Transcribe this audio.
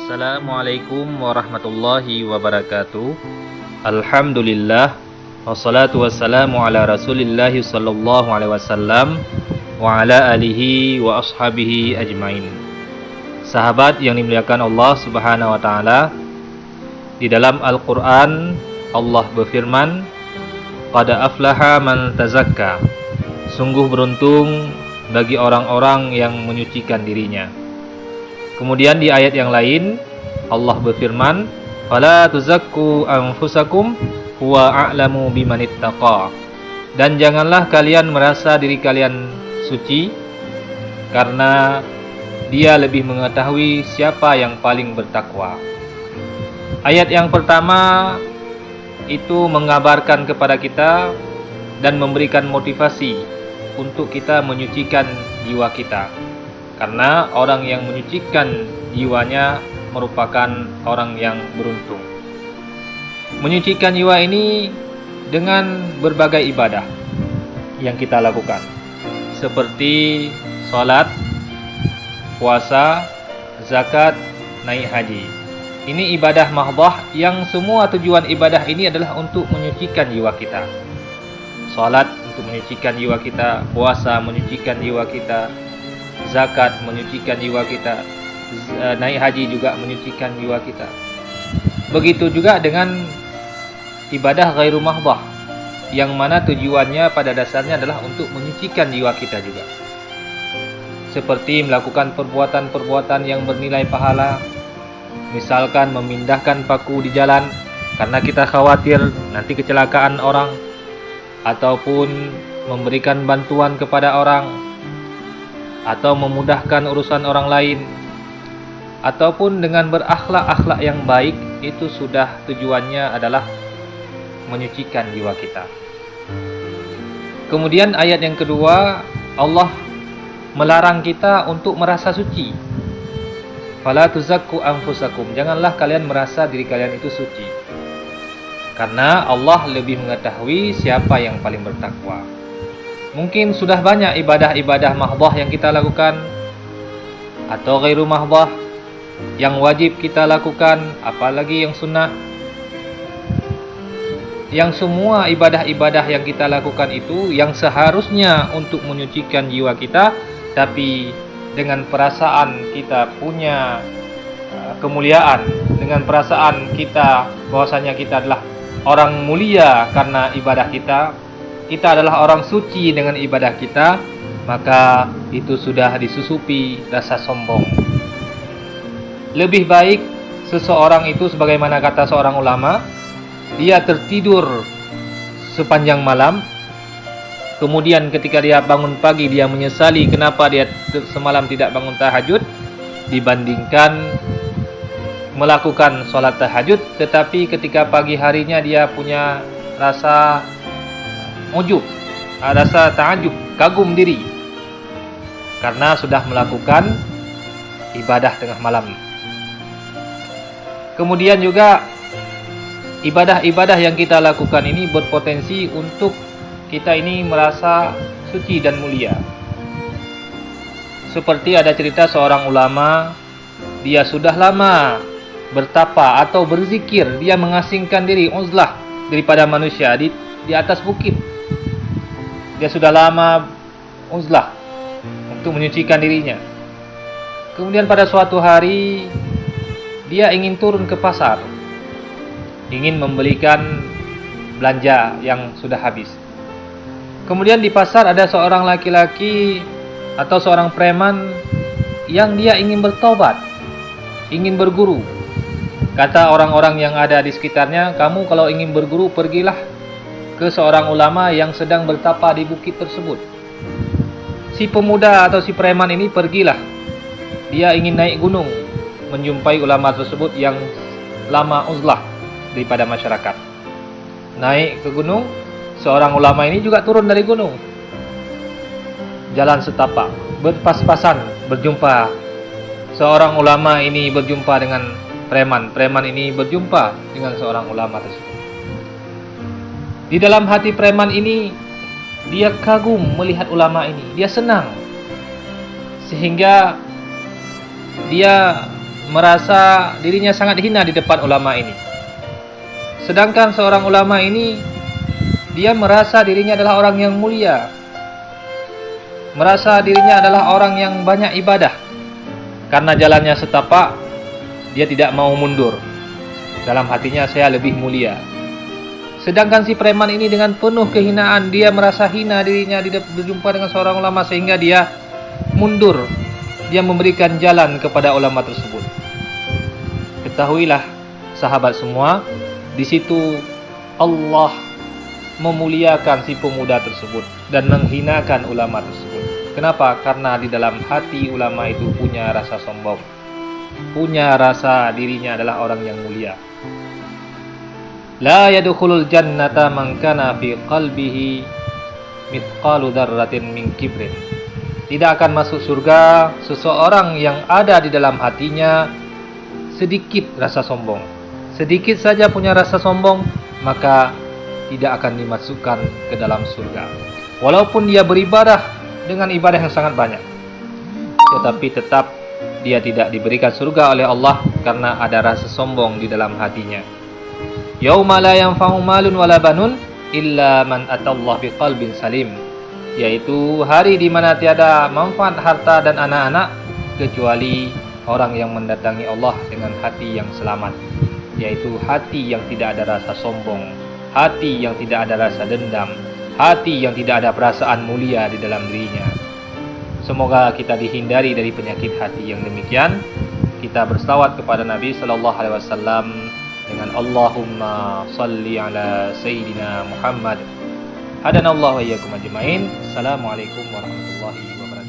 Assalamualaikum warahmatullahi wabarakatuh. Alhamdulillah, wassalatu wassalamu ala rasulillahi sallallahu alaihi wasallam wa ala alihi wa ashabihi ajmain. Sahabat yang dimuliakan Allah subhanahu wa ta'ala, di dalam Al-Quran Allah berfirman, qad aflaha man tazakka, sungguh beruntung bagi orang-orang yang menyucikan dirinya. Kemudian di ayat yang lain Allah berfirman, fala tuzakku anfusakum huwa a'lamu bimanittaqa, dan janganlah kalian merasa diri kalian suci, karena Dia lebih mengetahui siapa yang paling bertakwa. Ayat yang pertama itu mengabarkan kepada kita dan memberikan motivasi untuk kita menyucikan jiwa kita. Karena orang yang menyucikan jiwanya merupakan orang yang beruntung. Menyucikan jiwa ini dengan berbagai ibadah yang kita lakukan, seperti sholat, puasa, zakat, naik haji. Ini ibadah mahdhah yang semua tujuan ibadah ini adalah untuk menyucikan jiwa kita. Sholat untuk menyucikan jiwa kita, puasa menyucikan jiwa kita, zakat menyucikan jiwa kita, naik haji juga menyucikan jiwa kita. Begitu juga dengan ibadah ghairu mahdhah, yang mana tujuannya pada dasarnya adalah untuk menyucikan jiwa kita juga. Seperti melakukan perbuatan-perbuatan yang bernilai pahala, misalkan memindahkan paku di jalan karena kita khawatir nanti kecelakaan orang, ataupun memberikan bantuan kepada orang, atau memudahkan urusan orang lain, ataupun dengan berakhlak-akhlak yang baik, itu sudah tujuannya adalah menyucikan jiwa kita. Kemudian ayat yang kedua, Allah melarang kita untuk merasa suci. Fala tuzakku anfusakum, janganlah kalian merasa diri kalian itu suci, karena Allah lebih mengetahui siapa yang paling bertakwa. Mungkin sudah banyak ibadah-ibadah mahdhah yang kita lakukan, atau ghairu mahdhah yang wajib kita lakukan, apalagi yang sunnah. Yang semua ibadah-ibadah yang kita lakukan itu yang seharusnya untuk menyucikan jiwa kita, tapi dengan perasaan kita punya kemuliaan, dengan perasaan kita bahwasanya kita adalah orang mulia karena ibadah kita adalah orang suci dengan ibadah kita, maka itu sudah disusupi rasa sombong. Lebih baik seseorang itu, sebagaimana kata seorang ulama, dia tertidur sepanjang malam, kemudian ketika dia bangun pagi dia menyesali kenapa dia semalam tidak bangun tahajud, dibandingkan melakukan sholat tahajud tetapi ketika pagi harinya dia punya rasa ujub, rasa ta'ajub, kagum diri karena sudah melakukan ibadah tengah malam. Kemudian juga ibadah-ibadah yang kita lakukan ini berpotensi untuk kita ini merasa suci dan mulia. Seperti ada cerita seorang ulama, dia sudah lama bertapa atau berzikir, dia mengasingkan diri, uzlah daripada manusia di atas bukit. Dia sudah lama uzlah untuk menyucikan dirinya. Kemudian pada suatu hari dia ingin turun ke pasar, ingin membelikan belanja yang sudah habis. Kemudian di pasar ada seorang laki-laki atau seorang preman yang dia ingin bertobat, ingin berguru. Kata orang-orang yang ada di sekitarnya, kamu kalau ingin berguru pergilah ke seorang ulama yang sedang bertapa di bukit tersebut. Si pemuda atau si preman ini pergilah. Dia ingin naik gunung, menjumpai ulama tersebut yang lama uzlah daripada masyarakat. Naik ke gunung, seorang ulama ini juga turun dari gunung. Jalan setapak, berpas-pasan berjumpa. Seorang ulama ini berjumpa dengan preman, preman ini berjumpa dengan seorang ulama tersebut. Di dalam hati preman ini, dia kagum melihat ulama ini, dia senang, sehingga dia merasa dirinya sangat hina di depan ulama ini. Sedangkan seorang ulama ini, dia merasa dirinya adalah orang yang mulia, merasa dirinya adalah orang yang banyak ibadah. Karena jalannya setapak, dia tidak mau mundur. Dalam hatinya, saya lebih mulia. Sedangkan si preman ini dengan penuh kehinaan, dia merasa hina dirinya berjumpa dengan seorang ulama sehingga dia mundur. Dia memberikan jalan kepada ulama tersebut. Ketahuilah sahabat semua, di situ Allah memuliakan si pemuda tersebut dan menghinakan ulama tersebut. Kenapa? Karena di dalam hati ulama itu punya rasa sombong, punya rasa dirinya adalah orang yang mulia. La yadkhulul jannata man kana fi qalbihi mithqalu dzarratin min kibrin. Tidak akan masuk surga seseorang yang ada di dalam hatinya sedikit rasa sombong. Sedikit saja punya rasa sombong, maka tidak akan dimasukkan ke dalam surga. Walaupun dia beribadah dengan ibadah yang sangat banyak, tetapi tetap dia tidak diberikan surga oleh Allah karena ada rasa sombong di dalam hatinya. Yauma la yanfa'u malun wala banun illa man atallaha biqalbin salim, yaitu hari di mana tiada manfaat harta dan anak-anak kecuali orang yang mendatangi Allah dengan hati yang selamat, yaitu hati yang tidak ada rasa sombong, hati yang tidak ada rasa dendam, hati yang tidak ada perasaan mulia di dalam dirinya. Semoga kita dihindari dari penyakit hati yang demikian. Kita berselawat kepada Nabi sallallahu alaihi wasallam dengan Allahumma salli ala Sayyidina Muhammad. Hadanallahu wa iyyakum ajmain. Assalamualaikum warahmatullahi wabarakatuh.